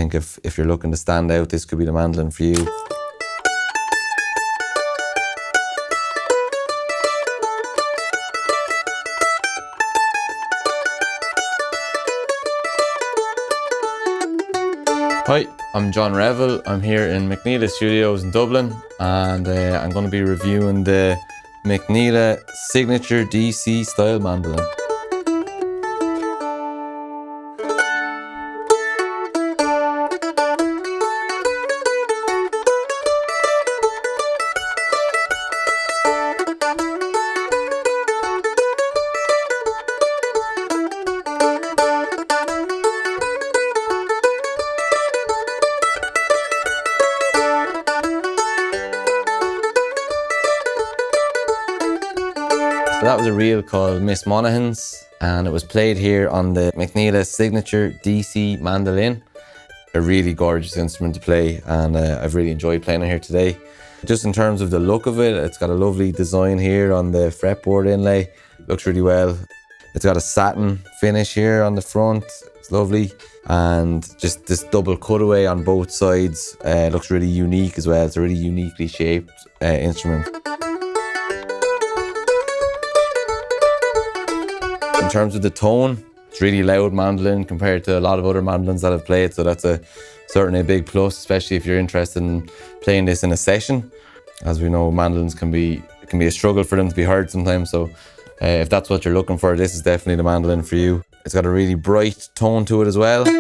think if you're looking to stand out, this could be the mandolin for you. Hi, I'm Jon Reville. I'm here in McNeela Studios in Dublin, and I'm going to be reviewing the McNeela Signature DC style mandolin. So that was a reel called Miss Monaghan's, and it was played here on the McNeela Signature DC Mandolin. A really gorgeous instrument to play, and I've really enjoyed playing it here today. Just in terms of the look of it, it's got a lovely design here on the fretboard inlay. Looks really well. It's got a satin finish here on the front. It's lovely. And just this double cutaway on both sides looks really unique as well. It's a really uniquely shaped instrument. In terms of the tone, it's really loud mandolin compared to a lot of other mandolins that I've played, so that's certainly a big plus, especially if you're interested in playing this in a session. As we know, mandolins can be a struggle for them to be heard sometimes, so if that's what you're looking for, this is definitely the mandolin for you. It's got a really bright tone to it as well. The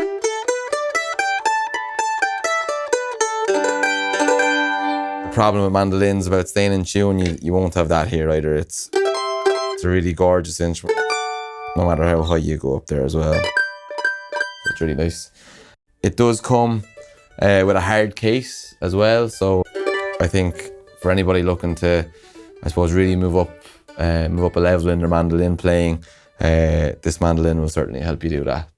problem with mandolins about staying in tune, you won't have that here either. It's a really gorgeous instrument, no matter how high you go up there as well. It's really nice. It does come with a hard case as well, so I think for anybody looking to, I suppose, really move up a level in their mandolin playing, this mandolin will certainly help you do that.